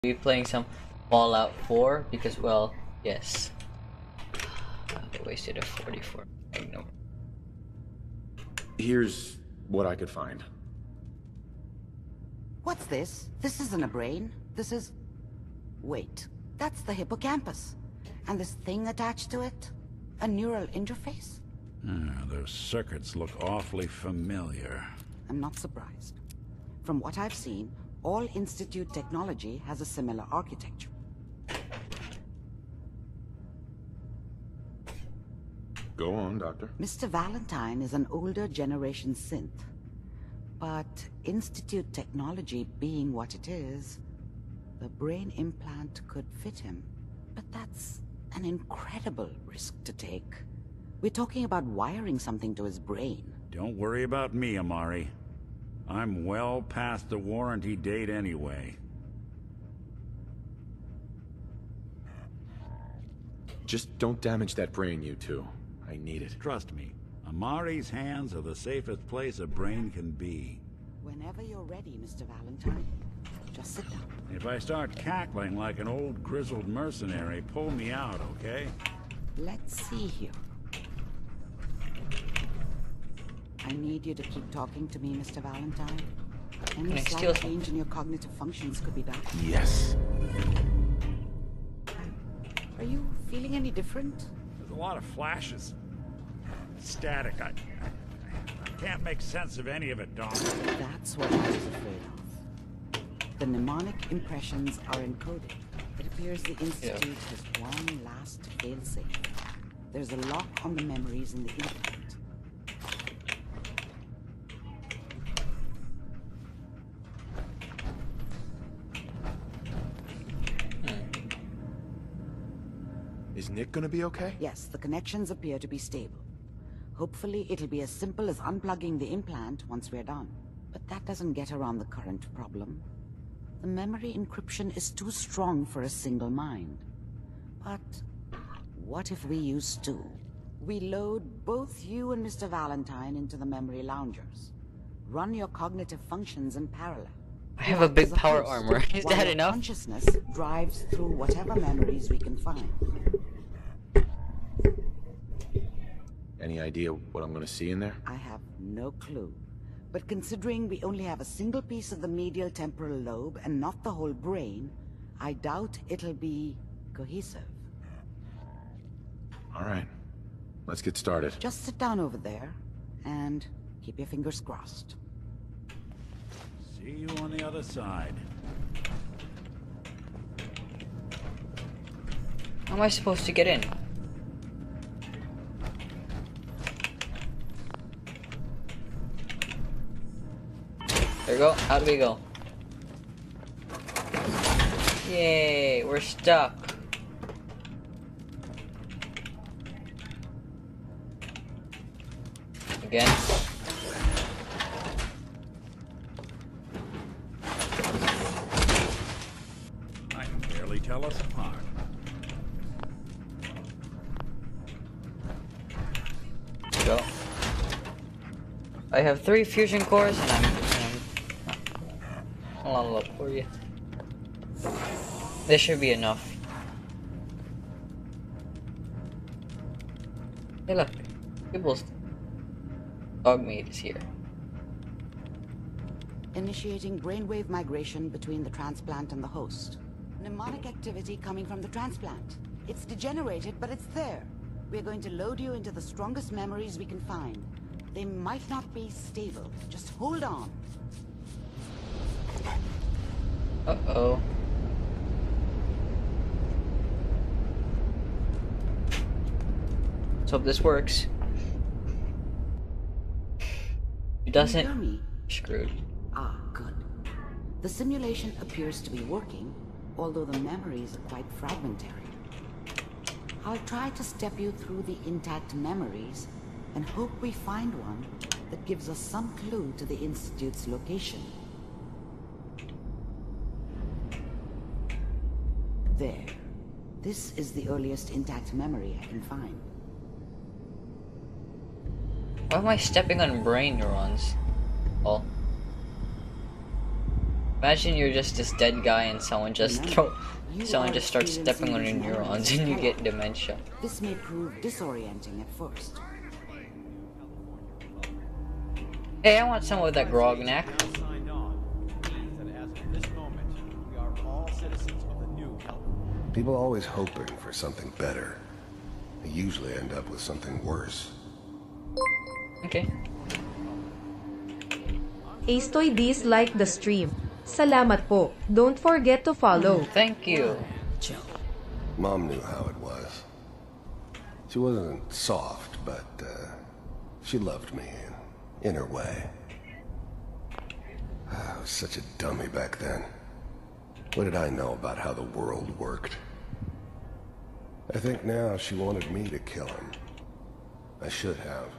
be playing some Fallout 4 because, well, yes. I wasted a 44 Magnum. Here's what I could find. What's this? This isn't a brain. This is... Wait, that's the hippocampus. And this thing attached to it? A neural interface? Those circuits look awfully familiar. I'm not surprised. From what I've seen, all Institute technology has a similar architecture. Go on, Doctor. Mr. Valentine is an older generation synth. But Institute technology being what it is, the brain implant could fit him. But that's an incredible risk to take. We're talking about wiring something to his brain. Don't worry about me, Amari. I'm well past the warranty date anyway. Just don't damage that brain, you two. I need it. Trust me, Amari's hands are the safest place a brain can be. Whenever you're ready, Mr. Valentine, just sit down. If I start cackling like an old grizzled mercenary, pull me out, okay? Let's see here. I need you to keep talking to me, Mr. Valentine. Any slight change in your cognitive functions could be bad. Yes. Are you feeling any different? There's a lot of flashes. Static. I can't make sense of any of it, Doc. That's what I was afraid of. The mnemonic impressions are encoded. It appears the Institute has one last failsafe. There's a lock on the memories in the implant. Is Nick gonna be okay? Yes, the connections appear to be stable. Hopefully, it'll be as simple as unplugging the implant once we're done. But that doesn't get around the current problem. The memory encryption is too strong for a single mind. But what if we use two? We load both you and Mr. Valentine into the memory loungers. Run your cognitive functions in parallel. I have a big power armor. Is that enough? Consciousness drives through whatever memories we can find. Any idea what I'm gonna see in there? I have no clue. But considering we only have a single piece of the medial temporal lobe and not the whole brain, I doubt it'll be cohesive. All right. Let's get started. Just sit down over there and keep your fingers crossed. See you on the other side. How am I supposed to get in? There we go. How do we go? Yay, we're stuck. Again. I can barely tell us apart. Go. I have 3 fusion cores and I'm I'll look for you. This should be enough. Hey look, people's dog meat is here. Initiating brainwave migration between the transplant and the host. Mnemonic activity coming from the transplant. It's degenerated, but it's there. We're going to load you into the strongest memories we can find. They might not be stable. Just hold on. Uh-oh. Let's hope this works. If it doesn't, Can you hear me? screwed. Ah, good. The simulation appears to be working, although the memories are quite fragmentary. I'll try to step you through the intact memories and hope we find one that gives us some clue to the Institute's location. There. This is the earliest intact memory I can find. Why am I stepping on brain neurons? Oh. Imagine you're just this dead guy and someone just starts stepping on your neurons and you get dementia. This may prove disorienting at first. Hey, I want some of that Grognak. People always hoping for something better. They usually end up with something worse. Okay. Astoy disliked the stream. Salamat po. Don't forget to follow. Thank you. Mom knew how it was. She wasn't soft, but she loved me in her way. I was such a dummy back then. What did I know about how the world worked? I think now she wanted me to kill him. I should have.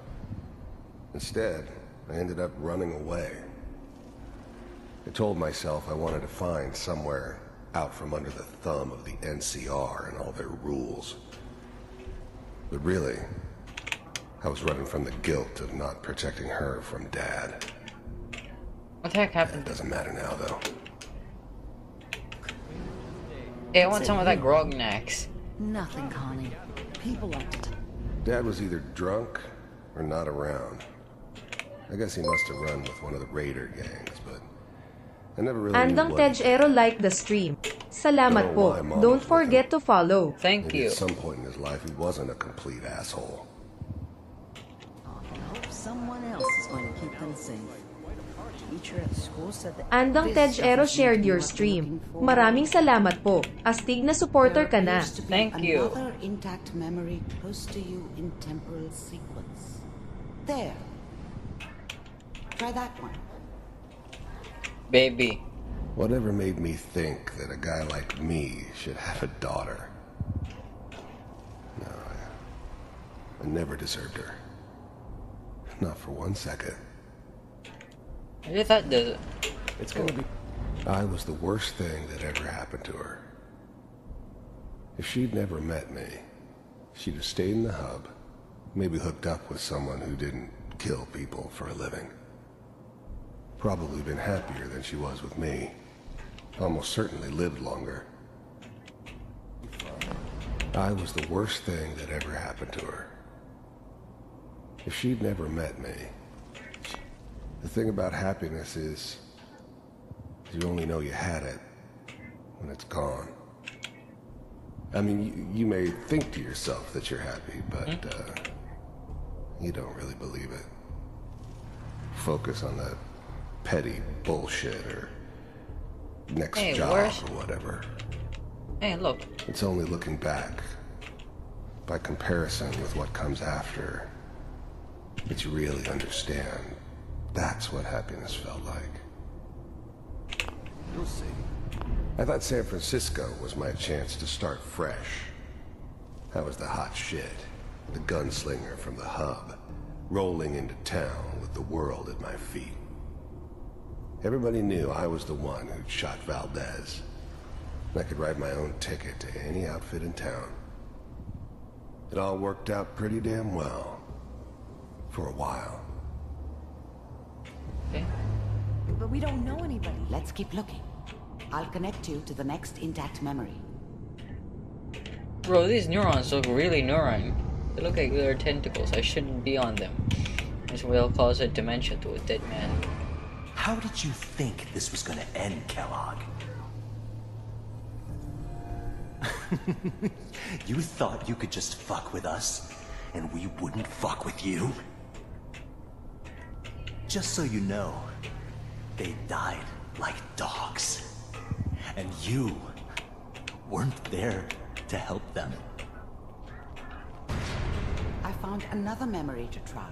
Instead, I ended up running away. I told myself I wanted to find somewhere out from under the thumb of the NCR and all their rules. But really, I was running from the guilt of not protecting her from Dad. What the heck It happened? doesn't matter now, though. Hey, I want some of that Grognaks. Nothing, Connie. People like it. Dad was either drunk or not around. I guess he must have run with one of the Raider gangs, but I never really knew Andang what Tejero liked the stream. Salamat po. Don't forget to follow. Thank Maybe you. at some point in his life he wasn't a complete asshole. I hope someone else is going to keep them safe. Teacher at school said that Andang Tejero shared your stream. Maraming salamat po. Astig na supporter ka na. Appears to be Thank you. Another intact memory close to you in temporal sequence. There. Try that one. Baby. Whatever made me think that a guy like me should have a daughter? No, I never deserved her. Not for 1 second. I just thought the It's gonna be... I was the worst thing that ever happened to her. If she'd never met me, she'd have stayed in the hub, maybe hooked up with someone who didn't kill people for a living. Probably been happier than she was with me. Almost certainly lived longer. I was the worst thing that ever happened to her. If she'd never met me, the thing about happiness is you only know you had it when it's gone. I mean, you may think to yourself that you're happy, but you don't really believe it. Focus on that petty bullshit or next Hey, job where's- or whatever. Hey, look. It's only looking back, by comparison with what comes after, that you really understand. That's what happiness felt like. You'll see. I thought San Francisco was my chance to start fresh. I was the hot shit, the gunslinger from the hub, rolling into town with the world at my feet. Everybody knew I was the one who'd shot Valdez. And I could write my own ticket to any outfit in town. It all worked out pretty damn well. For a while. Okay. but we don't know anybody. Let's keep looking. I'll connect you to the next intact memory. Bro, these neurons look really neuron. They look like they're tentacles. I shouldn't be on them. This will cause a dementia to a dead man. How did you think this was gonna end, Kellogg? You thought you could just fuck with us, and we wouldn't fuck with you? Just so you know, they died like dogs. And you weren't there to help them. I found another memory to try.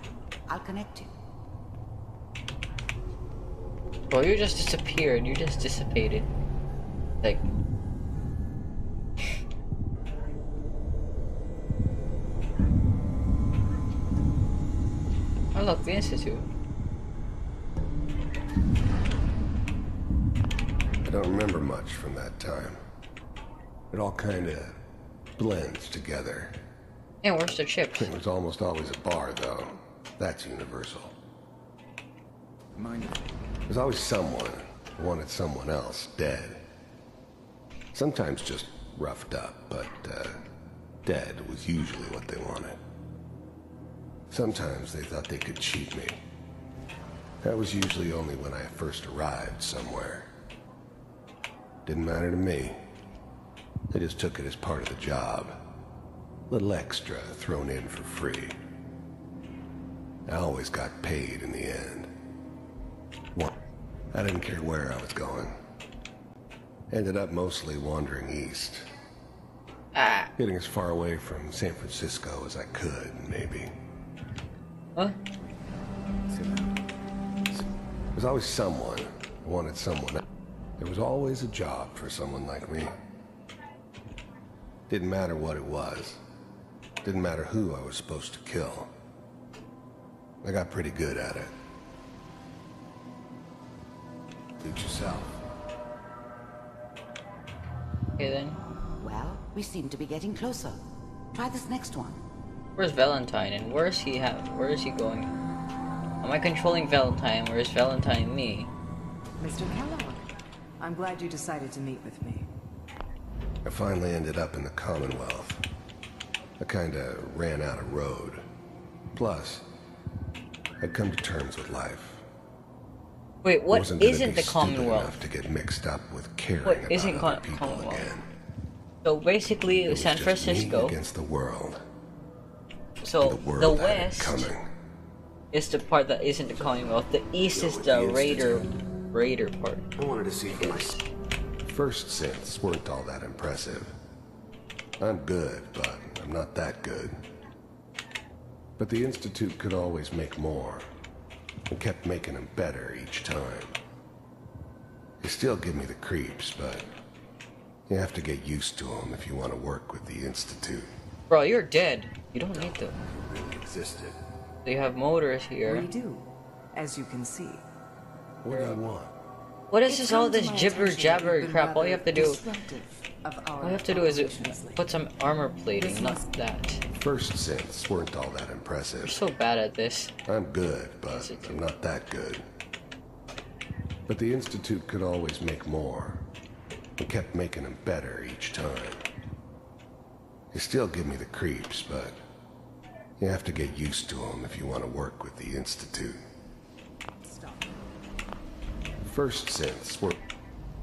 I'll connect you. Bro, you just disappeared. You just dissipated. Like... Oh look, the Institute. I don't remember much from that time. It all kinda blends together. Yeah, where's the chips? It was almost always a bar, though. That's universal. There's always someone wanted someone else dead. Sometimes just roughed up, but dead was usually what they wanted. Sometimes they thought they could cheat me. That was usually only when I first arrived somewhere. Didn't matter to me. They just took it as part of the job. Little extra thrown in for free. I always got paid in the end. Well, I didn't care where I was going. Ended up mostly wandering east. Getting as far away from San Francisco as I could, maybe. What? There was always someone who wanted someone else. There was always a job for someone like me. Didn't matter what it was. Didn't matter who I was supposed to kill. I got pretty good at it. Suit yourself. Okay then. Well, we seem to be getting closer. Try this next one. Where's Valentine and where is he going? Am I controlling Valentine or is Valentine me? Mr. Kellogg, I'm glad you decided to meet with me. I finally ended up in the Commonwealth. I kinda ran out of road. Plus, I'd come to terms with life. Wait, what Wasn't gonna isn't be the stupid Commonwealth? enough to get mixed up with caring What about isn't other people Commonwealth? again. So basically, It was San just Francisco. me against the world. So The world the had it west coming. is the part that isn't the Commonwealth. The east is the Raider part. I wanted to see for myself. First synths weren't all that impressive. I'm good, but I'm not that good. But the Institute could always make more, and kept making them better each time. They still give me the creeps, but you have to get used to them if you want to work with the Institute. Bro, you're dead. You don't need them. It really existed. They have motors here. We do, as you can see. What do you want? What is It's this all come to this my jibber attention jabber that you've been crap? All you rather have to do, disruptive of our operations lately. put some armor plating, This not must- that. First synths weren't all that impressive. You're so bad at this. I'm good, but I'm not that good. But the Institute could always make more, and kept making them better each time. They still give me the creeps, but you have to get used to them if you want to work with the Institute. First synths were...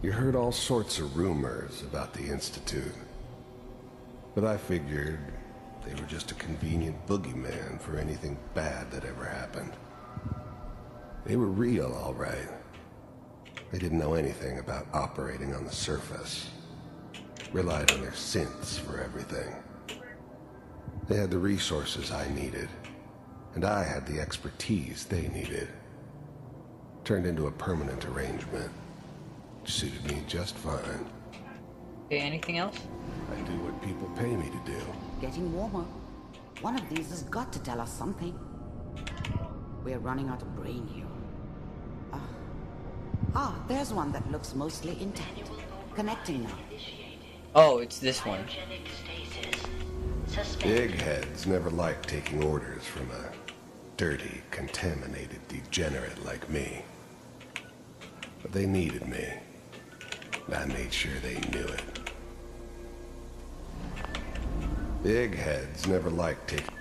You heard all sorts of rumors about the Institute. But I figured they were just a convenient boogeyman for anything bad that ever happened. They were real, all right. They didn't know anything about operating on the surface. Relied on their synths for everything. They had the resources I needed, and I had the expertise they needed. Turned into a permanent arrangement. Suited me just fine. Okay, anything else? I do what people pay me to do. Getting warmer. One of these has got to tell us something. We're running out of brain here. There's one that looks mostly intact. Connecting now. Oh, it's this one. Eggheads never liked taking orders from a dirty, contaminated degenerate like me. But they needed me. I made sure they knew it. The eggheads never liked taking...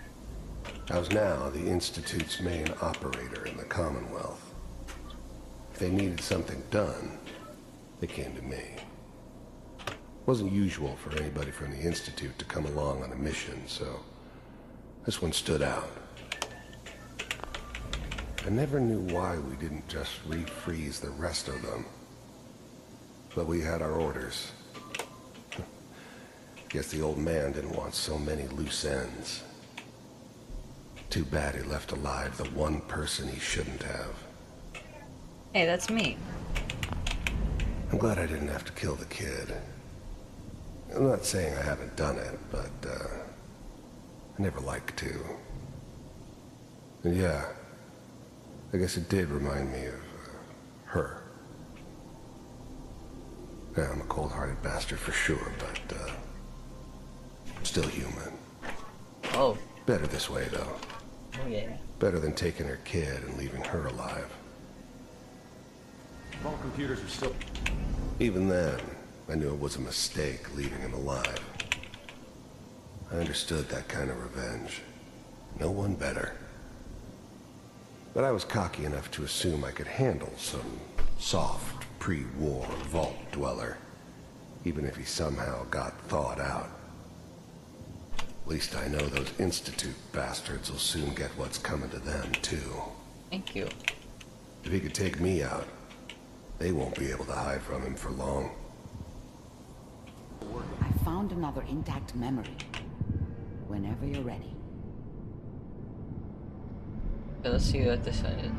I was now the Institute's main operator in the Commonwealth. If they needed something done, they came to me. Wasn't usual for anybody from the Institute to come along on a mission, so this one stood out. I never knew why we didn't just refreeze the rest of them. But we had our orders. Guess the old man didn't want so many loose ends. Too bad he left alive the one person he shouldn't have. Hey, that's me. I'm glad I didn't have to kill the kid. I'm not saying I haven't done it, but, I never like to. And yeah, I guess it did remind me of, her. Yeah, I'm a cold-hearted bastard for sure, but, still human. Oh. Better this way, though. Oh yeah. Better than taking her kid and leaving her alive. Vault computers are still... Even then, I knew it was a mistake leaving him alive. I understood that kind of revenge. No one better. But I was cocky enough to assume I could handle some soft, pre-war vault dweller, even if he somehow got thawed out. At least I know those Institute bastards will soon get what's coming to them, too. Thank you. If he could take me out, they won't be able to hide from him for long. I found another intact memory. Whenever you're ready. Okay, let's see what this is.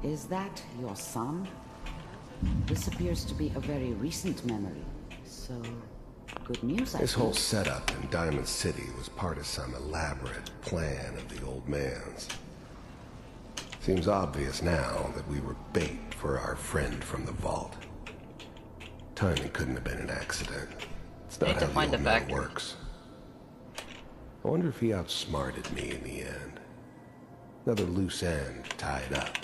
Is that your son? This appears to be a very recent memory, so good news, I This think. whole setup in Diamond City was part of some elaborate plan of the old man's. Seems obvious now that we were bait for our friend from the vault. Timing couldn't have been an accident. It's not Need to how find the the old man factory. works. I wonder if he outsmarted me in the end. Another loose end tied up.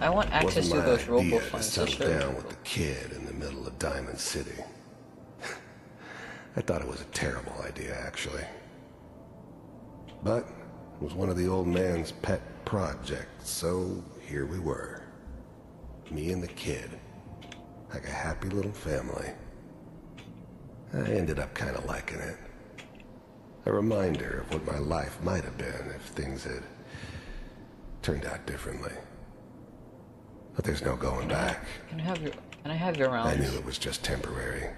I want access Wasn't to my those robo idea to funds. settle down with the kid in the middle of Diamond City. I thought it was a terrible idea, actually. But it was one of the old man's pet projects, so here we were. Me and the kid. Like a happy little family. I ended up kind of liking it. A reminder of what my life might have been if things had turned out differently. But there's no going back. Can I have your rounds? I knew it was just temporary.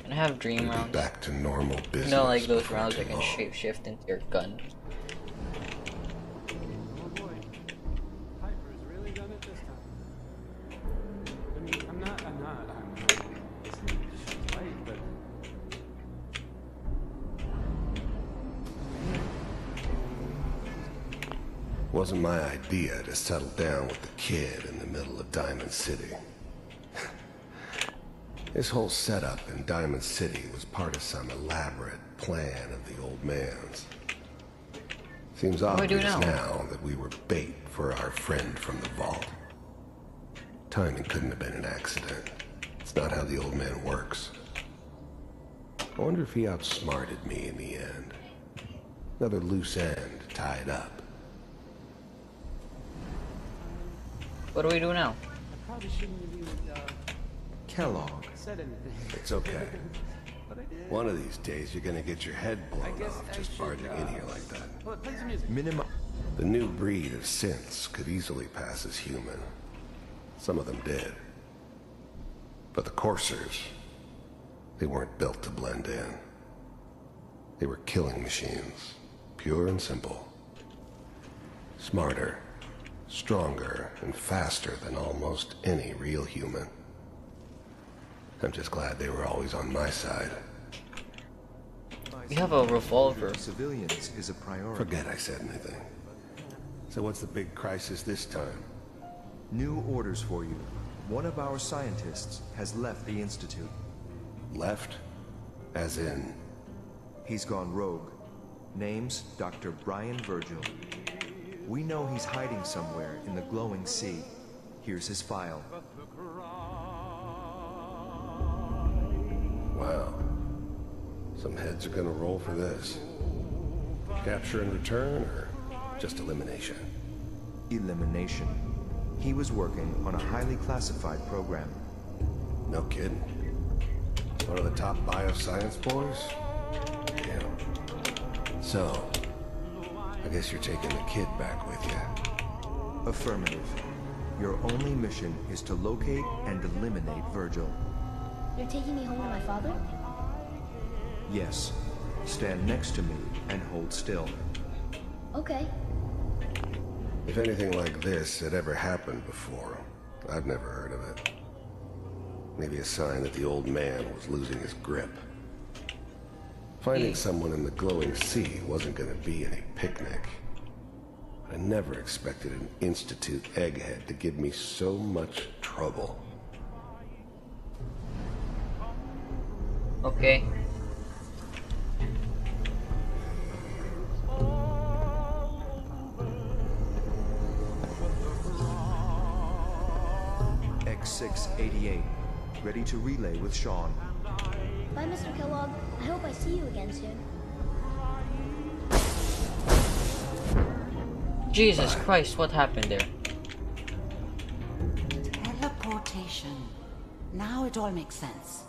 Can I have dream We'd be rounds? back to normal business. You know, like those before rounds too that can long. shapeshift into your gun. Oh boy. Piper's really done it this time. I mean, I'm not listening to she's right, but... Wasn't my idea to settle down with the kid in the middle of Diamond City. This whole setup in Diamond City was part of some elaborate plan of the old man's. Seems What do I do obvious now? now that we were bait for our friend from the vault. Timing couldn't have been an accident. It's not how the old man works. I wonder if he outsmarted me in the end. Another loose end tied up. What do we do now? I probably shouldn't have even, Kellogg. said anything. It's okay. But I did. One of these days, you're gonna get your head blown guess off I just should, barging in here like that. Well, play some music. The new breed of synths could easily pass as human. Some of them did. But the coursers, they weren't built to blend in. They were killing machines, pure and simple. Smarter, stronger, and faster than almost any real human. I'm just glad they were always on my side. We have a revolver. Civilians is a priority. Forget I said anything. So what's the big crisis this time? New orders for you. One of our scientists has left the Institute. Left? As in? He's gone rogue. Name's Dr. Brian Virgil. We know he's hiding somewhere in the glowing sea. Here's his file. Wow. Some heads are gonna roll for this. Capture and return, or just elimination? Elimination. He was working on a highly classified program. No kidding. One of the top bioscience boys? Yeah. So, I guess you're taking the kid back with you. Affirmative. Your only mission is to locate and eliminate Virgil. You're taking me home to my father? Yes. Stand next to me and hold still. Okay. If anything like this had ever happened before, I've never heard of it. Maybe a sign that the old man was losing his grip. Finding someone in the glowing sea wasn't gonna be any picnic. I never expected an Institute egghead to give me so much trouble. Okay. ready to relay with Sean. Bye, Mr. Kellogg. I hope I see you again soon. Jesus Christ, what happened there? Teleportation. Now it all makes sense.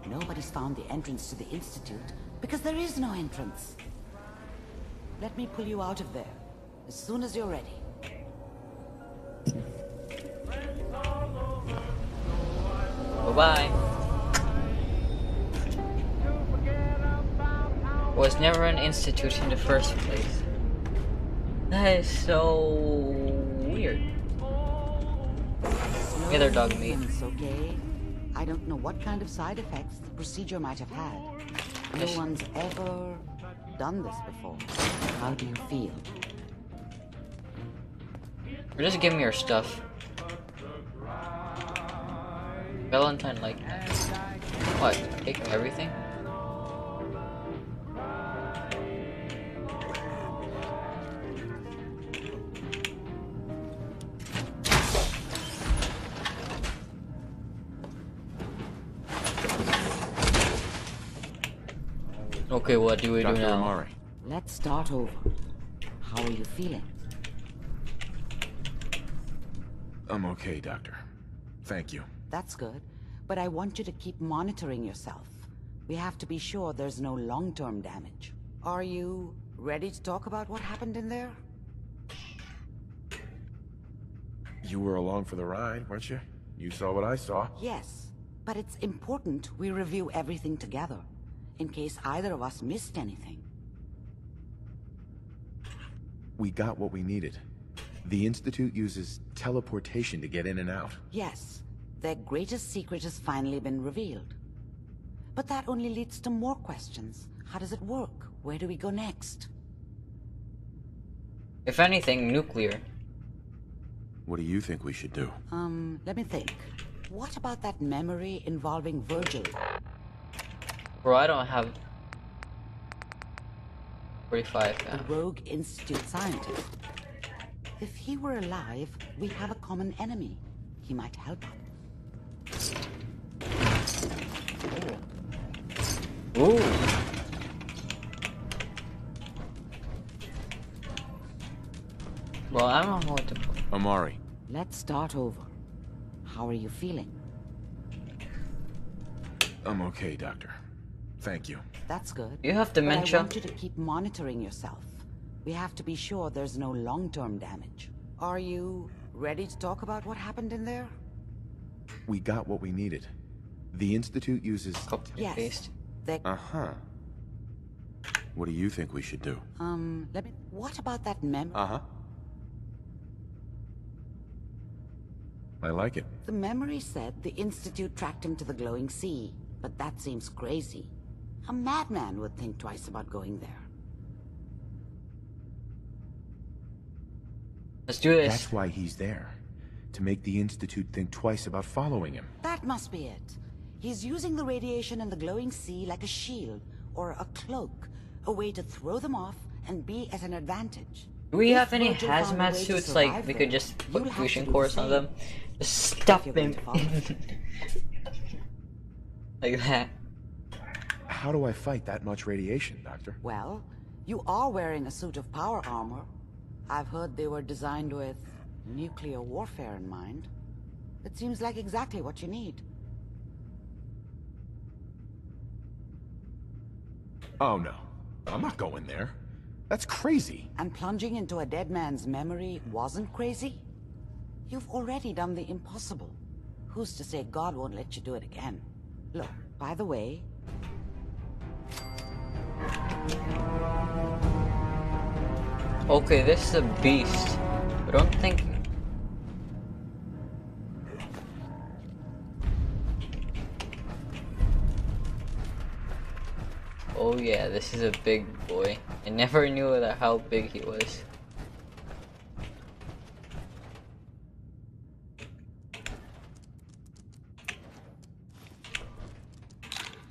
Nobody's found the entrance to the Institute because there is no entrance. Let me pull you out of there as soon as you're ready. Bye-bye. Was never an institute in the first place. That is so weird. Other dog meat. Okay. I don't know what kind of side effects the procedure might have had. No one's ever done this before. How do you feel? Or just give me your stuff. Valentine like what? Taking everything? Okay, what do we do Dr. now? Amari. Let's start over. How are you feeling? I'm okay, Doctor. Thank you. That's good, but I want you to keep monitoring yourself. We have to be sure there's no long-term damage. Are you ready to talk about what happened in there? You were along for the ride, weren't you? You saw what I saw. Yes, but it's important we review everything together, in case either of us missed anything. We got what we needed. The Institute uses teleportation to get in and out. Yes, their greatest secret has finally been revealed. But that only leads to more questions. How does it work? Where do we go next? If anything, nuclear. What do you think we should do? Let me think. What about that memory involving Virgil? Bro, I don't have 45 now. The Rogue Institute scientist. If he were alive, we have a common enemy. He might help us. Ooh. Well, I don't know what to put. Amari. Let's start over. How are you feeling? I'm okay, Doctor. Thank you. That's good. You have But dementia? I want you to keep monitoring yourself. We have to be sure there's no long-term damage. Are you ready to talk about what happened in there? We got what we needed. The Institute uses... Copy and Yes. paste. Uh-huh. What do you think we should do? What about that memory? Uh-huh. I like it. The memory said the Institute tracked him to the glowing sea, but that seems crazy. A madman would think twice about going there. Let's do this. That's why he's there. To make the Institute think twice about following him. That must be it. He's using the radiation in the glowing sea like a shield, or a cloak, a way to throw them off and be at an advantage. Do we If have any Virgil found a hazmat way to suits like survive we there, could just put you'll have fusion to do the cores on same. them? Just stuff If you're them going to follow. like that. How do I fight that much radiation, Doctor? Well, you are wearing a suit of power armor. I've heard they were designed with nuclear warfare in mind. It seems like exactly what you need. Oh no. I'm not going there. That's crazy. And plunging into a dead man's memory wasn't crazy? You've already done the impossible. Who's to say God won't let you do it again? Look, by the way... Okay, this is a beast. I don't think... Oh yeah, this is a big boy. I never knew that how big he was.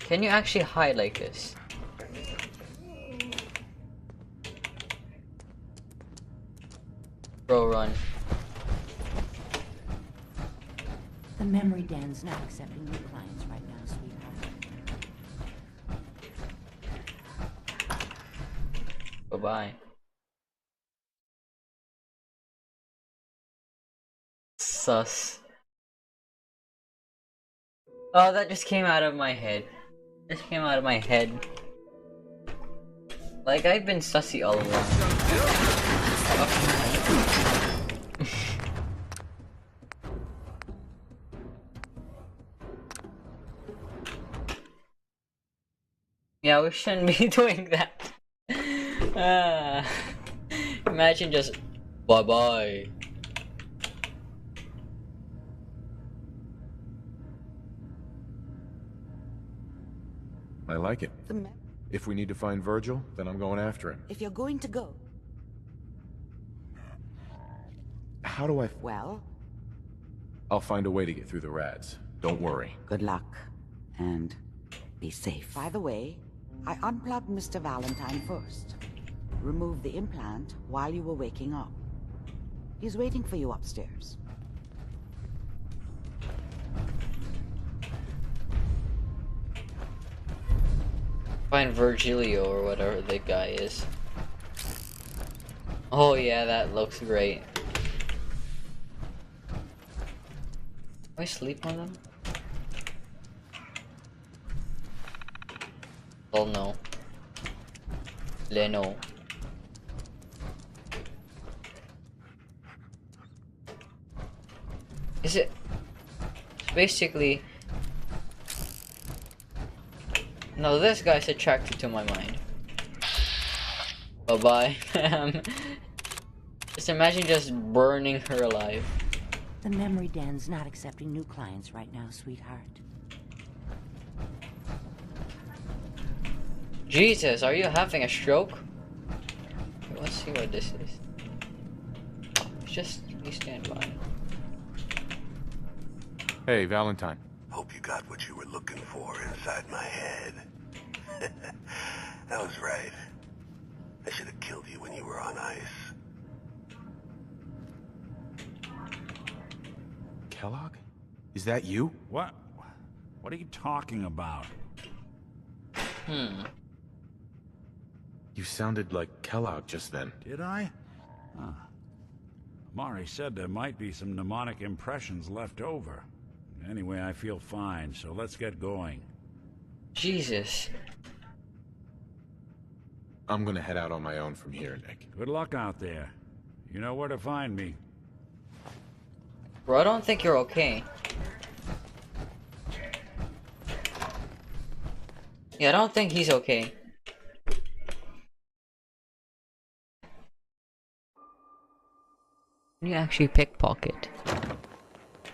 Can you actually hide like this? Bro, run. The memory den's not accepting new clients right now, sweetheart. Bye-bye. Sus. Oh, that just came out of my head. Just came out of my head. Like, I've been sussy all along. Yeah, we shouldn't be doing that. Imagine just bye-bye. I like it. If we need to find Virgil, then I'm going after him. If you're going to go, How do I... well, I'll find a way to get through the rats. Don't worry. good luck. And be safe. By the way, I unplugged Mr. Valentine first. Removed the implant while you were waking up. He's waiting for you upstairs. Find Virgilio or whatever the guy is. Oh yeah, that looks great. Do I sleep on them? Oh no. Leno. Is it? It's basically. No, this guy's attracted to my mind. Bye bye. Just imagine just burning her alive. The memory den's not accepting new clients right now, sweetheart. Jesus, are you having a stroke? Let's see what this is. Just please stand by. Hey, Valentine. Hope you got what you were looking for inside my head. That was right. I should have killed you when you were on ice. Kellogg? Is that you? What? What are you talking about? You sounded like Kellogg just then. Did I? Huh. Mari said there might be some mnemonic impressions left over. Anyway, I feel fine, so let's get going. Jesus. I'm gonna head out on my own from here, Nick. Good luck out there. You know where to find me. Bro, I don't think you're okay. Yeah, I don't think he's okay. You actually pickpocket.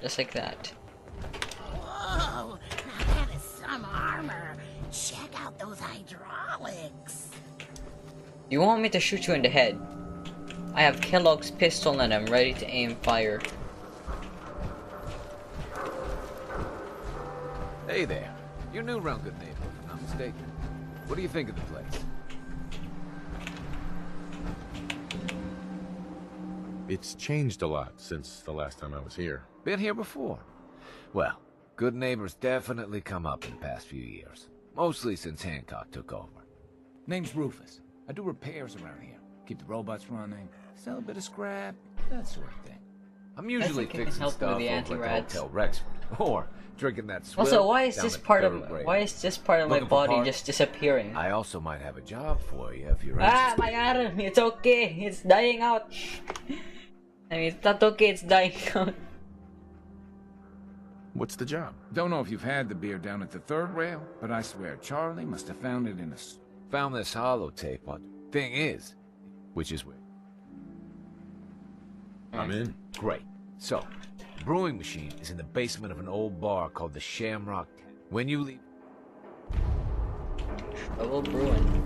Just like that. Whoa, now that is some armor. Check out those hydraulics. You want me to shoot you in the head? I have Kellogg's pistol and I'm ready to aim fire. Hey there. You're new around Good Neighbor, if I'm not mistaken. What do you think of the place? It's changed a lot since the last time I was here. Been here before? Well, Good Neighbor's definitely come up in the past few years. Mostly since Hancock took over. Name's Rufus. I do repairs around here. Keep the robots running, sell a bit of scrap, that sort of thing. I'm usually I think I can fixing help stuff with the over at the anti-rats. Hotel Rexford. Or drinking that swill Also, why is down this at part of Third Way. why is this part of my Looking for body parts? just disappearing? I also might have a job for you if you're Ah, interested. my arm! It's okay. It's dying out. I mean, it's not okay. It's dying out. What's the job? Don't know if you've had the beer down at the third rail, but I swear Charlie must have found it in a... Found this holotape on... Thing is, which is weird. I'm in. Great. So, the brewing machine is in the basement of an old bar called the Shamrock. When you leave... Trouble brewing.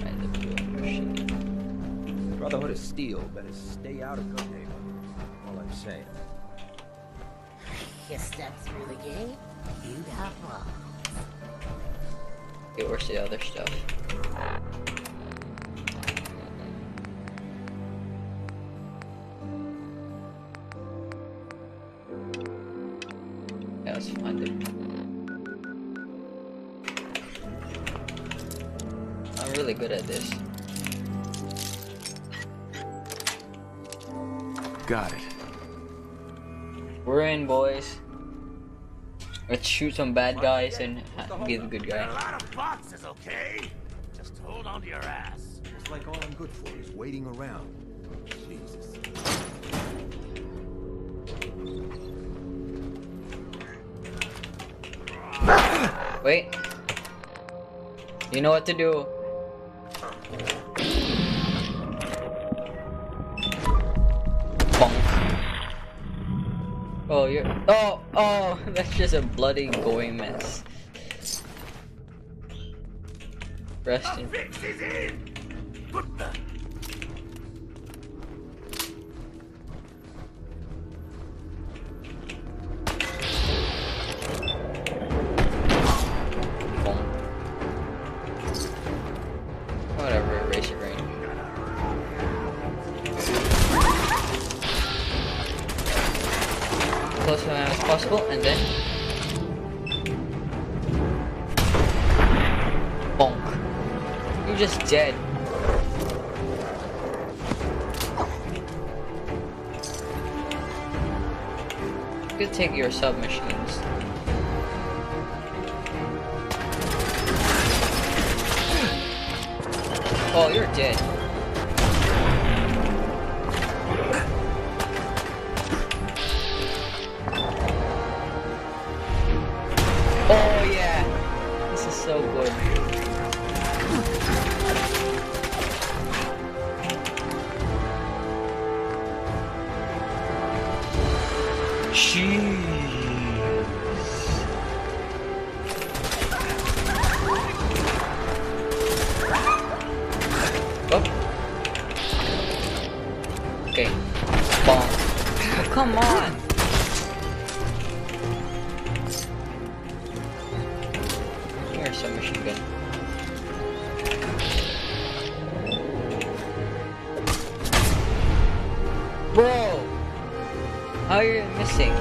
Right, the brewing machine. Brotherhood of Steel better stay out of Good Neighbor. All I'm saying. You step through the gate, you got balls. Okay, where's the other stuff? really good at this. Got it. We're in, boys. Let's shoot some bad guys and be the good guy. A lot of boxes, okay? Just hold on to your ass. It's like all I'm good for is waiting around. Jesus. Wait. You know what to do. Bonk. Oh, you're. Oh, that's just a bloody going mess. Rest in. Fix is in. What the? Whatever, erase it right. Close to as possible, and then bonk. You're just dead. You could take your submachines. Oh, you're dead. Oh yeah, this is so good. Jeez. Oh. Okay. Bomb. Oh, come on. Here's some machine gun. Bro! How are you missing?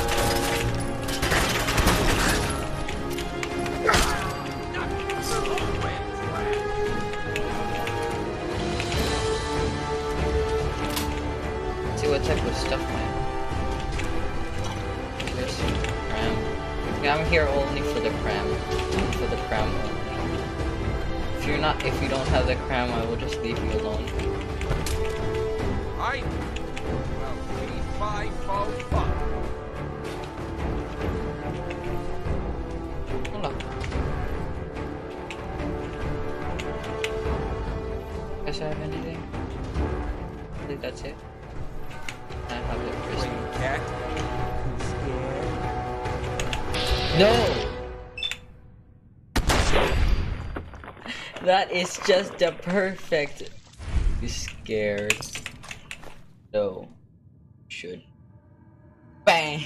See what type of stuff I have. This cram. Yeah, I'm here only for the cram. For the cram only. If you don't have the cram, I will just leave you alone. Aye. Well, 3, 5, 4, 5. Hello. Guess I have anything? I think that's it. I have the prison. Cat. No! That is just the perfect. Be scared. No. Should. Bang!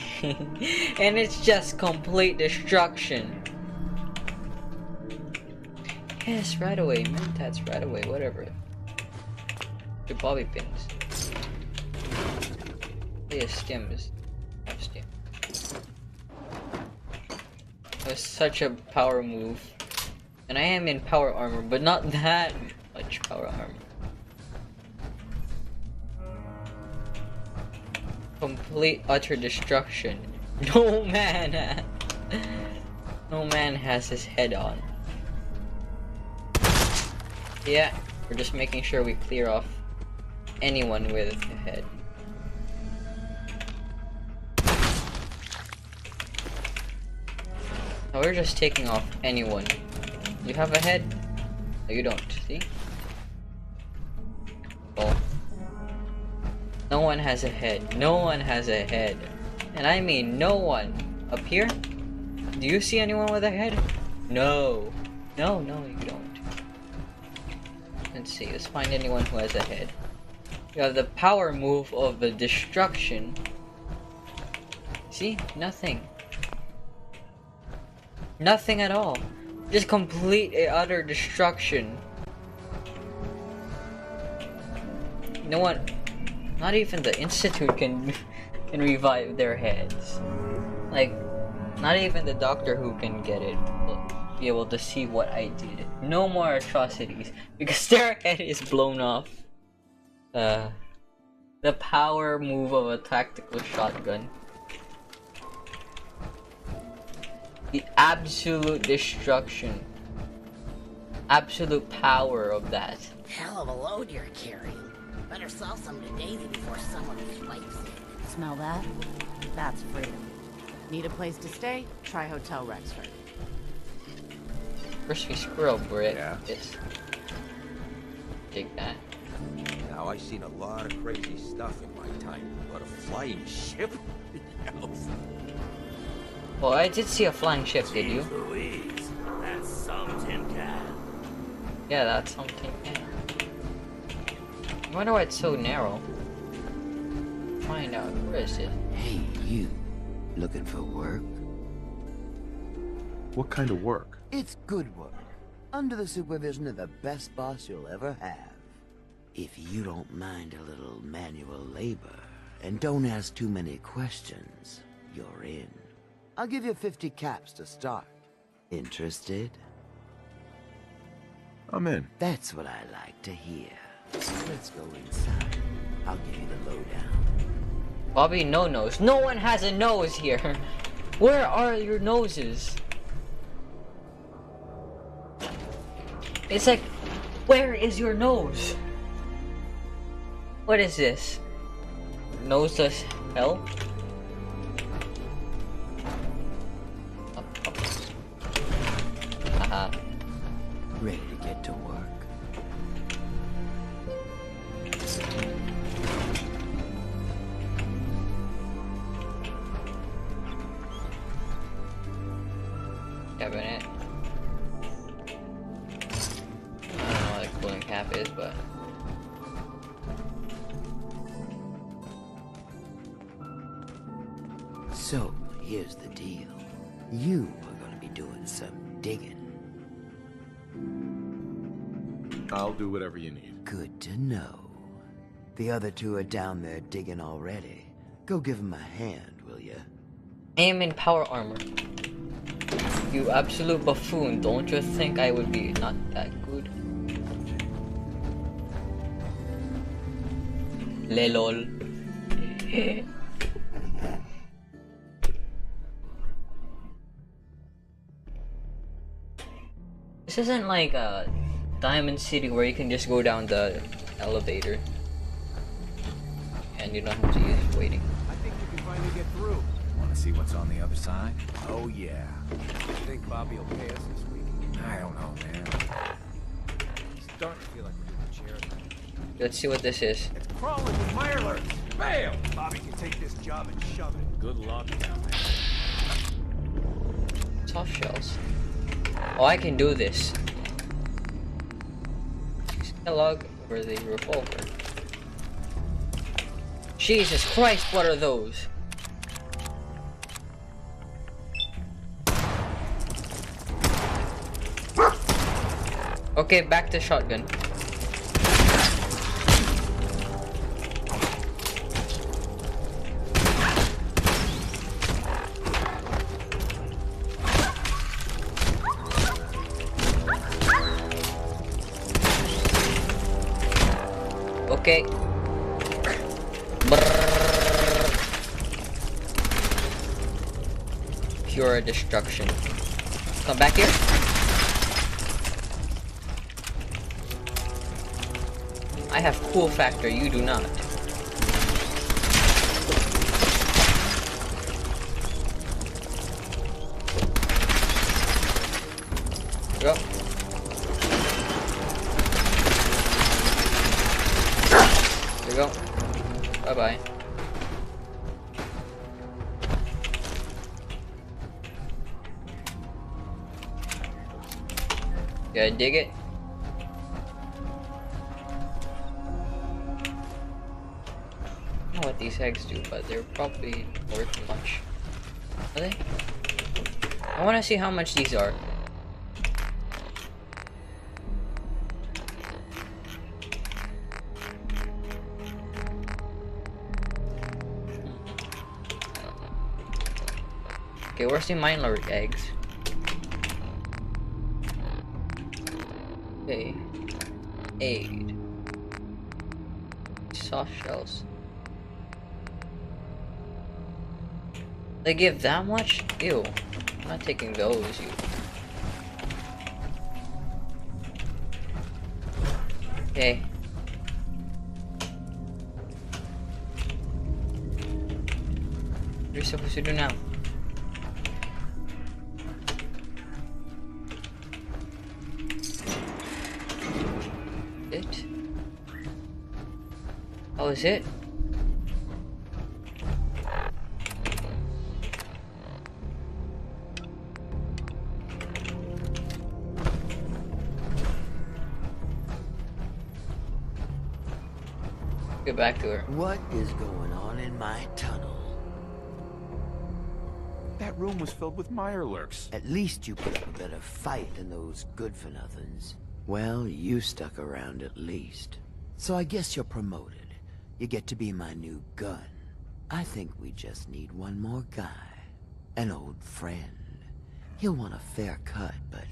And it's just complete destruction. Yes, right away. Mentats right away. Whatever. The bobby pins. Yeah, stims. Have stim. That was such a power move. And I am in power armor, but not that much power armor. Complete utter destruction. No man no man has his head on. Yeah, we're just making sure we clear off anyone with a head. Now we're just taking off anyone. You have a head? No, you don't, see? Oh. No one has a head. No one has a head. And I mean no one. Up here? Do you see anyone with a head? No. No, you don't. Let's see, let's find anyone who has a head. You have the power move of the destruction. See? Nothing. Nothing at all. Just complete utter destruction. No one, not even the Institute can revive their heads. Like, not even the Doctor Who can get it. be able to see what I did. No more atrocities because their head is blown off. The power move of a tactical shotgun. The absolute destruction. Absolute power of that. Hell of a load you're carrying. Better sell some to Daisy before someone swipes it. Smell that? That's freedom. Need a place to stay? Try Hotel Rexford. Crispy squirrel bread. Yeah. Yes. Take that. Now, I've seen a lot of crazy stuff in my time, but a flying ship? Well, I did see a flying ship, did you? Louise, that's some tin can. Yeah, that's something. Yeah. I wonder why it's so narrow. Find out. Where is it? Hey, you. Looking for work? What kind of work? It's good work. Under the supervision of the best boss you'll ever have. If you don't mind a little manual labor, and don't ask too many questions, you're in. I'll give you 50 caps to start. Interested? I'm in. That's what I like to hear. Let's go inside. I'll give you the lowdown. Bobby, no nose. No one has a nose here. Where are your noses? It's like, where is your nose? What is this? Noseless hell? Haha. Ready to get to work? Cabinet. I don't know what a cooling cap is, but so, here's the deal. You are gonna be doing some digging. I'll do whatever you need. Good to know. The other two are down there digging already. Go give them a hand, will ya? Aim in power armor. You absolute buffoon, don't you think I would be not that good? Lelol. This isn't like a Diamond City where you can just go down the elevator and you don't have to use waiting. I think we can finally get through. Want to see what's on the other side? Oh yeah. Think Bobby will pay us this week? I don't know, man. Starting to feel like we're doing charity. Let's see what this is. It's crawling with mirelets. Bam! Bobby can take this job and shove it. Good luck down there. Soft shells. Oh, I can do this. Kellogg or the revolver. Jesus Christ, what are those? Okay, back to shotgun. Okay. Pure destruction. Come back here. I have cool factor, you do not. Go. There you go. Bye-bye. Yeah, dig it. I don't know what these eggs do, but they're probably worth much. Are they? I want to see how much these are. Okay, where's the mine lord eggs? Okay. Aid. Soft shells. They give that much? Ew. I'm not taking those, you. Okay. What are you supposed to do now? It? Oh, is it? Get back to her. What is going on in my tunnel? That room was filled with Mirelurks. At least you put up a better fight than those good-for-nothings. Well, you stuck around at least. So I guess you're promoted. You get to be my new gun. I think we just need one more guy. An old friend. He'll want a fair cut, but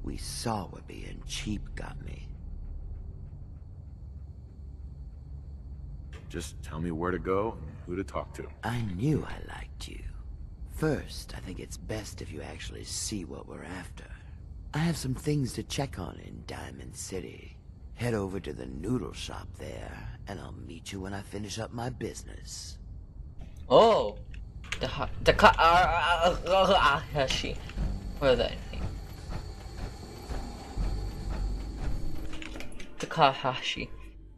we saw what being cheap got me. Just tell me where to go and who to talk to. I knew I liked you. First, I think it's best if you actually see what we're after. I have some things to check on in Diamond City. Head over to the noodle shop there, and I'll meet you when I finish up my business. Oh! Takahashi. What is that name? Takahashi.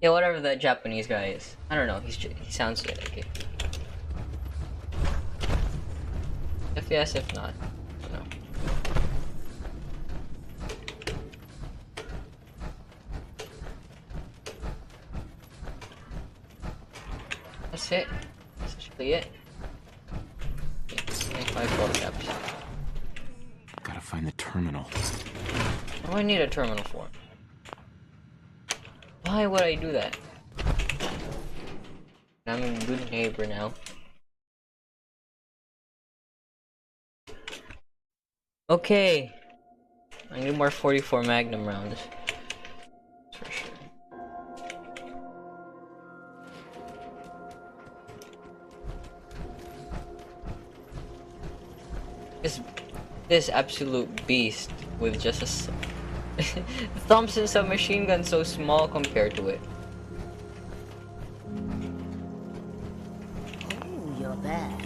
Yeah, whatever that Japanese guy is. I don't know, he sounds good, okay. If yes, if not, no. That's it. That's actually it. 25 gold caps. Gotta find the terminal. What do I need a terminal for? Why would I do that? I'm a good neighbor now. Okay. I need more 44 Magnum rounds. For sure. This absolute beast with just a Thompson submachine gun so small compared to it. Oh, you're back.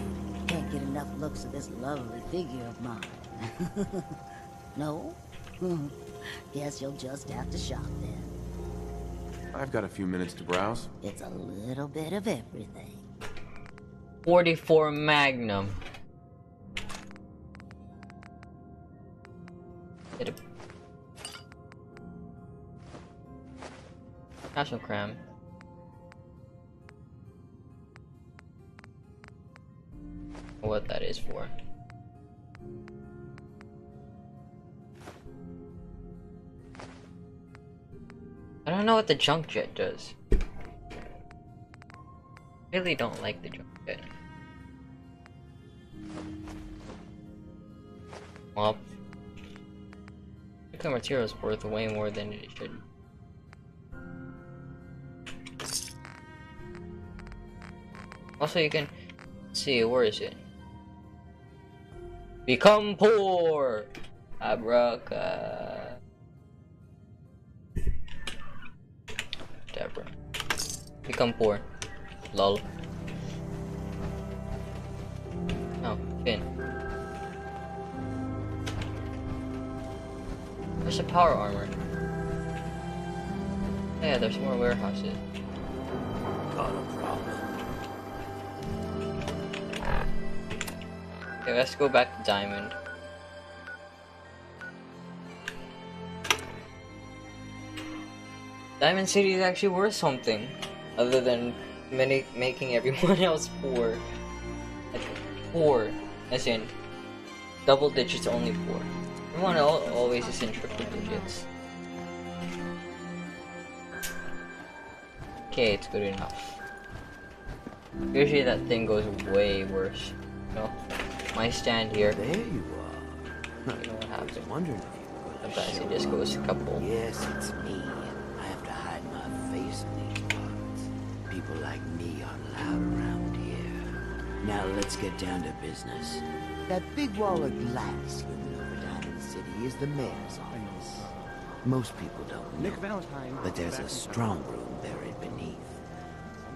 Can't get enough looks at this lovely figure of mine. No? Guess you'll just have to shop then. I've got a few minutes to browse. It's a little bit of everything. 44 Magnum. Get a National Cram. What that is for. I don't know what the junk jet does. Really don't like the junk jet. Well, nuclear material is worth way more than it should. Also, you can see, where is it? Become poor! Abracadabra. Become poor. Lol. Oh, Finn. There's a power armor. Yeah, there's more warehouses. Got a problem. Okay, let's go back to Diamond. Diamond City is actually worth something, other than making everyone else poor. Like, poor, as in double digits, only poor. Everyone always is in triple digits. Okay, it's good enough. Usually that thing goes way worse. You know, my stand here. There you are. You know what happened. I was wondering if you were Sometimes it just goes couple. Yes, it's me. I have to hide my face in these parts. People like me aren't allowed around here. Now let's get down to business. That big wall of glass looming over Diamond City is the mayor's office. Most people don't know, but there's a strong room buried beneath.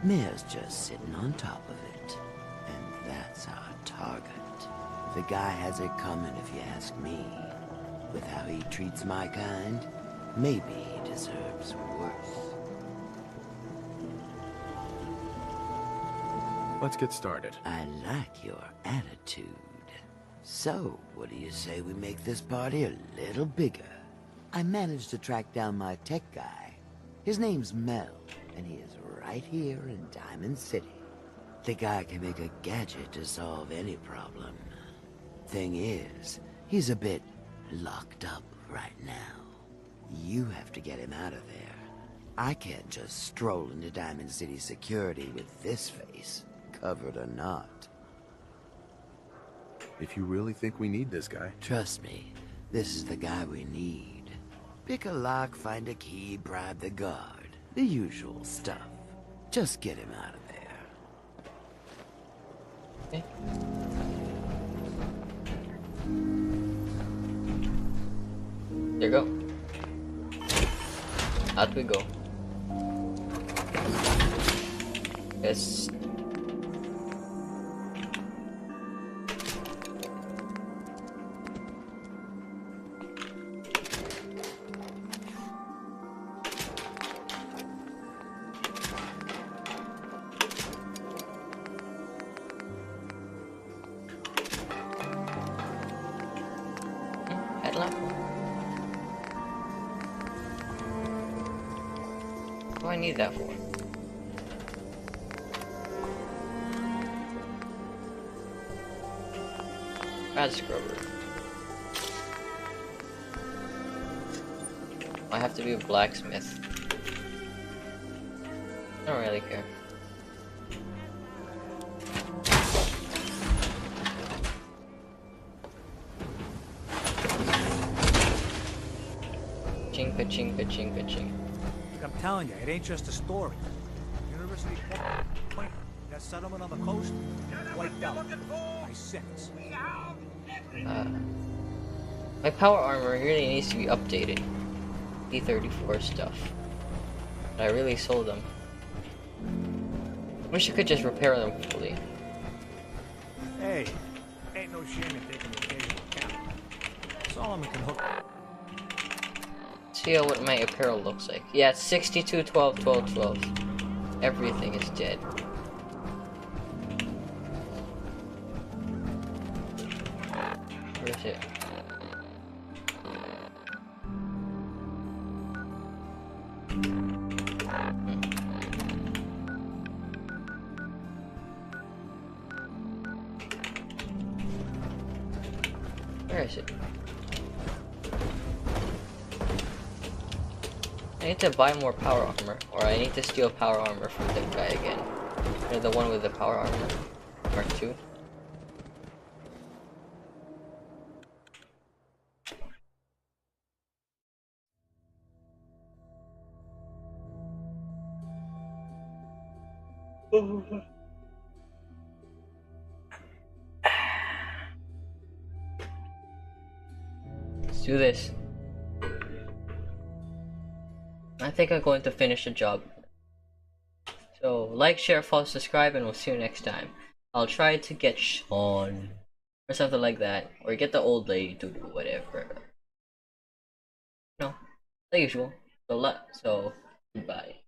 Mayor's just sitting on top of it, and that's our target. The guy has it coming if you ask me. With how he treats my kind, maybe he deserves worse. Let's get started. I like your attitude. So, what do you say we make this party a little bigger? I managed to track down my tech guy. His name's Mel, and he is right here in Diamond City. The guy can make a gadget to solve any problem. Thing is, he's a bit locked up right now. You have to get him out of there. I can't just stroll into Diamond City security with this face, covered or not. If you really think we need this guy... Trust me, this is the guy we need. Pick a lock, find a key, bribe the guard. The usual stuff. Just get him out of there. Okay. There you go. Out we go. Yes. Headlamp. What do I need that for? Rad scrubber. I have to be a blacksmith. I don't really care. Chinka chinka chinka chink. I'm telling you, it ain't just a story. University Point, that settlement on the coast, wiped out. By 6. My power armor really needs to be updated. E34 stuff. But I really sold them. Wish I could just repair them fully. Hey, ain't no shame in taking the occasional count. Solomon can hook. See what my apparel looks like. Yeah, it's 62, 12, 12, 12. Everything is dead. Where is it? Where is it? I need to buy more power armor, or I need to steal power armor from that guy again. Or the one with the power armor. Mark 2. Let's do this. I think I'm going to finish the job. So, like, share, follow, subscribe, and we'll see you next time. I'll try to get Sean, or something like that, or get the old lady to do whatever. No, the usual. So, goodbye.